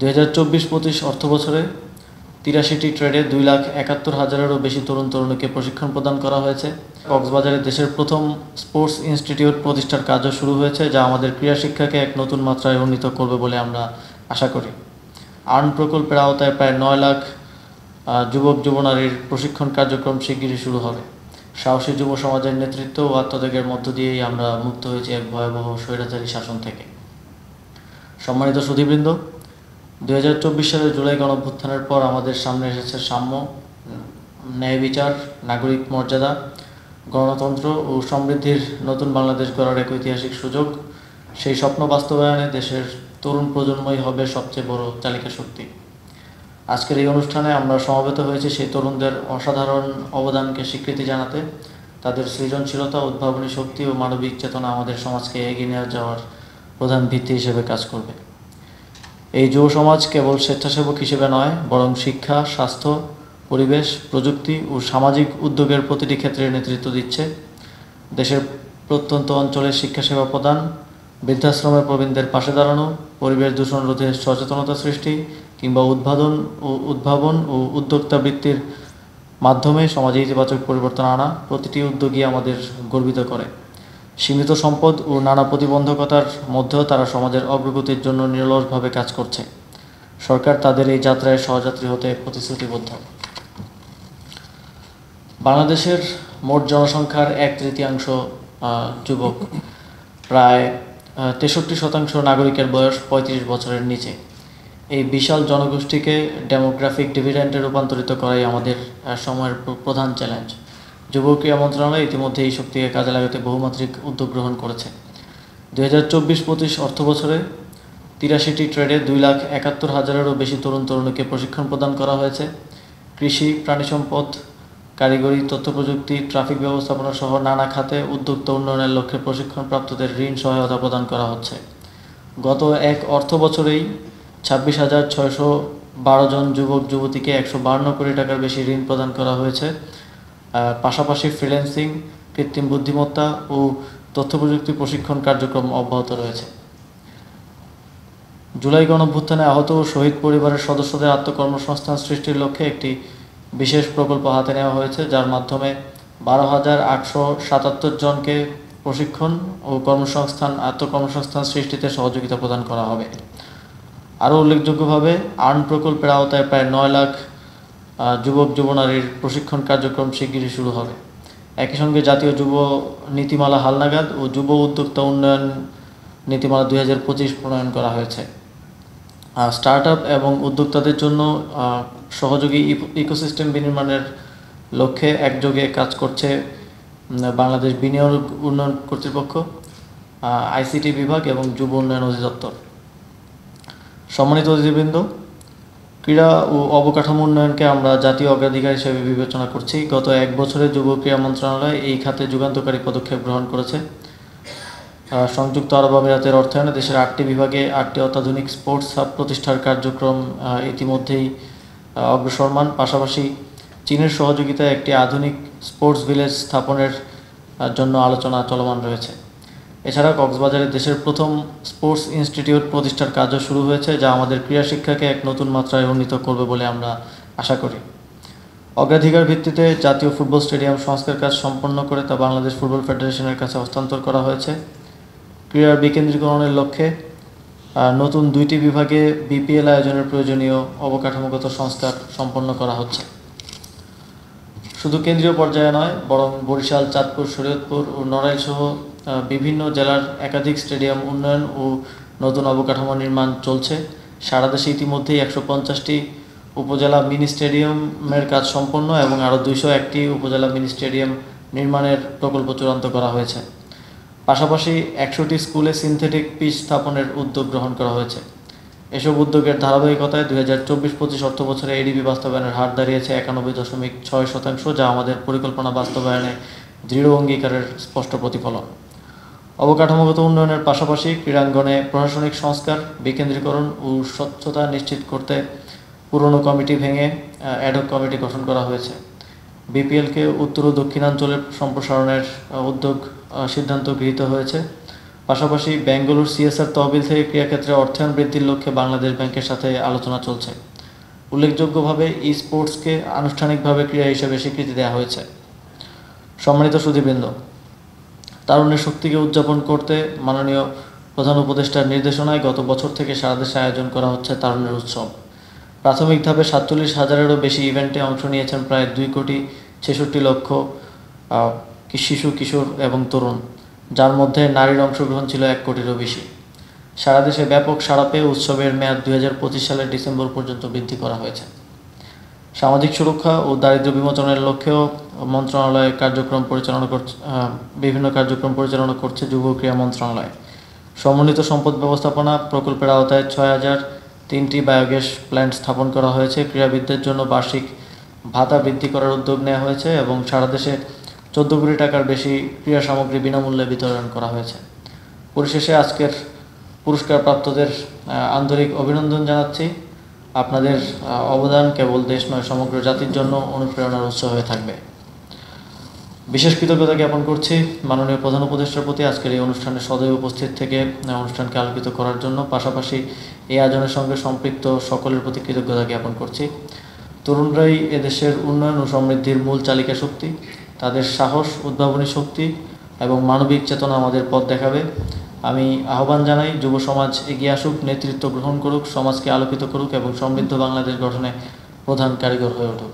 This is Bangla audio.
2024-25 অর্থবছরে 83টি ট্রেডে 2,71,000-এরও বেশি তরুণ তরুণীকে প্রশিক্ষণ প্রদান করা হয়েছে। কক্সবাজারে দেশের প্রথম স্পোর্টস ইনস্টিটিউট প্রতিষ্ঠার কাজও শুরু হয়েছে, যা আমাদের ক্রীড়া শিক্ষাকে এক নতুন মাত্রায় উন্নীত করবে বলে আমরা আশা করি। আর্ন প্রকল্পের আওতায় প্রায় 9 লাখ যুবক যুবনারীর প্রশিক্ষণ কার্যক্রম শিগগিরই শুরু হবে। সাহসী যুব সমাজের নেতৃত্ব ও আত্মত্যাগের মধ্য দিয়েই আমরা মুক্ত হয়েছি এক ভয়াবহ স্বৈরাচারী শাসন থেকে। সম্মানিত সুধীবৃন্দ, 2024 সালের জুলাই গণঅভ্যুত্থানের পর আমাদের সামনে এসেছে সাম্য, ন্যায় বিচার, নাগরিক মর্যাদা, গণতন্ত্র ও সমৃদ্ধির নতুন বাংলাদেশ গড়ার এক ঐতিহাসিক সুযোগ। সেই স্বপ্ন বাস্তবায়নে দেশের তরুণ প্রজন্মই হবে সবচেয়ে বড় চালিকা শক্তি। আজকের এই অনুষ্ঠানে আমরা সমবেত হয়েছি সেই তরুণদের অসাধারণ অবদানকে স্বীকৃতি জানাতে। তাদের সৃজনশীলতা, উদ্ভাবনী শক্তি ও মানবিক চেতনা আমাদের সমাজকে এগিয়ে নিয়ে যাওয়ার প্রধান ভিত্তি হিসেবে কাজ করবে। এই যুব সমাজ কেবল স্বেচ্ছাসেবক হিসেবে নয়, বরং শিক্ষা, স্বাস্থ্য, পরিবেশ, প্রযুক্তি ও সামাজিক উদ্যোগের প্রতিটি ক্ষেত্রে নেতৃত্ব দিচ্ছে। দেশের প্রত্যন্ত অঞ্চলে শিক্ষাসেবা প্রদান, বৃদ্ধাশ্রমের প্রবীণদের পাশে দাঁড়ানো, পরিবেশ দূষণ রোধে সচেতনতা সৃষ্টি কিংবা উদ্ভাবন ও উদ্যোক্তা বৃত্তির মাধ্যমে সমাজে ইতিবাচক পরিবর্তন আনা, প্রতিটি উদ্যোগই আমাদের গর্বিত করে। সীমিত সম্পদ ও নানা প্রতিবন্ধকতার মধ্যেও তারা সমাজের অগ্রগতির জন্য নিরলসভাবে কাজ করছে। সরকার তাদের এই যাত্রায় সহযাত্রী হতে প্রতিশ্রুতিবদ্ধ। বাংলাদেশের মোট জনসংখ্যার 1/3 যুবক, প্রায় 63% নাগরিকের বয়স 35 বছরের নিচে। এই বিশাল জনগোষ্ঠীকে ডেমোগ্রাফিক ডিভিডেন্ডে রূপান্তরিত করাই আমাদের সময়ের প্রধান চ্যালেঞ্জ। যুব ক্রীড়া মন্ত্রণালয় ইতিমধ্যে এই শক্তিকে কাজে লাগাতে বহুমাত্রিক উদ্যোগ গ্রহণ করেছে। 2024-25 অর্থবছরে 83টি ট্রেডে 2,71,000-এরও বেশি তরুণ তরুণীকে প্রশিক্ষণ প্রদান করা হয়েছে। কৃষি, প্রাণী সম্পদ, কারিগরি, তথ্য প্রযুক্তি, ট্রাফিক ব্যবস্থাপনা সহ নানা খাতে উদ্যোক্তা উন্নয়নের লক্ষ্যে প্রশিক্ষণপ্রাপ্তদের ঋণ সহায়তা প্রদান করা হচ্ছে। গত এক অর্থ বছরেই 26,612 জন যুবক যুবতীকে 152 কোটি টাকার বেশি ঋণ প্রদান করা হয়েছে। পাশাপাশি ফ্রিল্যান্সিং, কৃত্রিম বুদ্ধিমত্তা ও তথ্য প্রযুক্তি প্রশিক্ষণ কার্যক্রম অব্যাহত রয়েছে। জুলাই গণঅভ্যুত্থানে আহত ও শহীদ পরিবারের সদস্যদের আত্মকর্মসংস্থান সৃষ্টির লক্ষ্যে একটি বিশেষ প্রকল্প হাতে নেওয়া হয়েছে, যার মাধ্যমে 12,877 জনকে প্রশিক্ষণ ও আত্মকর্মসংস্থান সৃষ্টিতে সহযোগিতা প্রদান করা হবে। আরও উল্লেখযোগ্যভাবে আর্ন প্রকল্পের আওতায় প্রায় 9 লাখ যুবক যুবনারীর প্রশিক্ষণ কার্যক্রম শিগগিরই শুরু হবে। একই সঙ্গে জাতীয় যুব নীতিমালা হালনাগাদ ও যুব উদ্যোক্তা উন্নয়ন নীতিমালা 2025 প্রণয়ন করা হয়েছে। স্টার্টআপ এবং উদ্যোক্তাদের জন্য সহযোগী ইকোসিস্টেম বিনির্মাণের লক্ষ্যে একযোগে কাজ করছে বাংলাদেশ বিনিয়োগ উন্নয়ন কর্তৃপক্ষ, আইসিটি বিভাগ এবং যুব উন্নয়ন অধিদপ্তর। সম্মানিত অতিথিবৃন্দ, ক্রীড়া ও অবকাঠামো উন্নয়নকে আমরা জাতীয় অগ্রাধিকার হিসেবে বিবেচনা করছি। গত এক বছরে যুব ক্রীড়া মন্ত্রণালয় এই খাতে যুগান্তকারী পদক্ষেপ গ্রহণ করেছে। সংযুক্ত আরব আমিরাতের অর্থায়নে দেশের 8টি বিভাগে 8টি অত্যাধুনিক স্পোর্টস হাব প্রতিষ্ঠার কার্যক্রম ইতিমধ্যেই অগ্রসরমান। পাশাপাশি চীনের সহযোগিতায় একটি আধুনিক স্পোর্টস ভিলেজ স্থাপনের জন্য আলোচনা চলমান রয়েছে। এছাড়া কক্সবাজারে দেশের প্রথম স্পোর্টস ইনস্টিটিউট প্রতিষ্ঠার কাজও শুরু হয়েছে, যা আমাদের ক্রীড়া শিক্ষাকে এক নতুন মাত্রায় উন্নীত করবে বলে আমরা আশা করি। অগ্রাধিকার ভিত্তিতে জাতীয় ফুটবল স্টেডিয়াম সংস্কার কাজ সম্পন্ন করে তা বাংলাদেশ ফুটবল ফেডারেশনের কাছে হস্তান্তর করা হয়েছে। ক্রীড়ার বিকেন্দ্রীকরণের লক্ষ্যে নতুন 2টি বিভাগে বিপিএল আয়োজনের প্রয়োজনীয় অবকাঠামোগত সংস্কার সম্পন্ন করা হচ্ছে। শুধু কেন্দ্রীয় পর্যায়ে নয়, বরং বরিশাল, চাঁদপুর, শরীয়তপুর ও নড়াইল সহ বিভিন্ন জেলার একাধিক স্টেডিয়াম উন্নয়ন ও নতুন অবকাঠামো নির্মাণ চলছে। সারা দেশে ইতিমধ্যেই 150টি উপজেলা মিনি স্টেডিয়ামের কাজ সম্পন্ন এবং আরও 201টি উপজেলা মিনি স্টেডিয়াম নির্মাণের প্রকল্প চূড়ান্ত করা হয়েছে। পাশাপাশি 100টি স্কুলে সিনথেটিক পিচ স্থাপনের উদ্যোগ গ্রহণ করা হয়েছে। এসব উদ্যোগের ধারাবাহিকতায় 2024-25 অর্থবছরে এডিবি বাস্তবায়নের হার দাঁড়িয়েছে 91.6%, যা আমাদের পরিকল্পনা বাস্তবায়নে দৃঢ় অঙ্গীকারের স্পষ্ট প্রতিফলন। অবকাঠামোগত উন্নয়নের পাশাপাশি ক্রীড়াঙ্গনে প্রশাসনিক সংস্কার, বিকেন্দ্রীকরণ ও স্বচ্ছতা নিশ্চিত করতে পুরনো কমিটি ভেঙে অ্যাডহক কমিটি গঠন করা হয়েছে। বিপিএলকে উত্তর ও দক্ষিণাঞ্চলে সম্প্রসারণের সিদ্ধান্ত গৃহীত হয়েছে। পাশাপাশি বেঙ্গালুরু সিএসআর তহবিল থেকে ক্রীড়াক্ষেত্রে অর্থায়ন বৃদ্ধির লক্ষ্যে বাংলাদেশ ব্যাংকের সাথে আলোচনা চলছে। উল্লেখযোগ্যভাবে ই স্পোর্টসকে আনুষ্ঠানিকভাবে ক্রীড়া হিসেবে স্বীকৃতি দেওয়া হয়েছে। সম্মানিত সুধীবৃন্দ, তারুণ্যের শক্তিকে উদযাপন করতে মাননীয় প্রধান উপদেষ্টার নির্দেশনায় গত বছর থেকে সারা দেশে আয়োজন করা হচ্ছে তারুণ্যের উৎসব। প্রাথমিক ধাপে 47,000-এরও বেশি ইভেন্টে অংশ নিয়েছেন প্রায় 2,66,00,000 শিশু, কিশোর এবং তরুণ, যার মধ্যে নারীর অংশগ্রহণ ছিল 1 কোটিরও বেশি। সারা দেশে ব্যাপক সাড়া পেয়ে উৎসবের মেয়াদ 2025 সালের ডিসেম্বর পর্যন্ত বৃদ্ধি করা হয়েছে। সামাজিক সুরক্ষা ও দারিদ্র্য বিমোচনের লক্ষ্যেও মন্ত্রণালয় বিভিন্ন কার্যক্রম পরিচালনা করছে যুব ক্রীড়া মন্ত্রণালয়। সমন্বিত সম্পদ ব্যবস্থাপনা প্রকল্পের আওতায় 6,003টি বায়োগ্যাস প্ল্যান্ট স্থাপন করা হয়েছে। ক্রীড়াবিদদের জন্য বার্ষিক ভাতা বৃদ্ধি করার উদ্যোগ নেওয়া হয়েছে এবং সারা দেশে 14 কোটি টাকার বেশি ক্রীড়া সামগ্রী বিনামূল্যে বিতরণ করা হয়েছে। পরিশেষে আজকের পুরস্কারপ্রাপ্তদের আন্তরিক অভিনন্দন জানাচ্ছি। আপনাদের অবদান কেবল দেশ নয়, সমগ্র জাতির জন্য অনুপ্রেরণার উৎস হয়ে থাকবে। বিশেষ কৃতজ্ঞতা জ্ঞাপন করছি মাননীয় প্রধান উপদেষ্টার প্রতি আজকের এই অনুষ্ঠানে সদয় উপস্থিত থেকে অনুষ্ঠানকে আলোকিত করার জন্য। পাশাপাশি এই আয়োজনের সঙ্গে সম্পৃক্ত সকলের প্রতি কৃতজ্ঞতা জ্ঞাপন করছি। তরুণরাই এদেশের উন্নয়ন ও সমৃদ্ধির মূল চালিকা শক্তি। তাদের সাহস, উদ্ভাবনী শক্তি এবং মানবিক চেতনা আমাদের পথ দেখাবে। আমি আহ্বান জানাই, যুব সমাজ এগিয়ে আসুক, নেতৃত্ব গ্রহণ করুক, সমাজকে আলোকিত করুক এবং সমৃদ্ধ বাংলাদেশ গঠনে প্রধান কারিগর হয়ে উঠুক।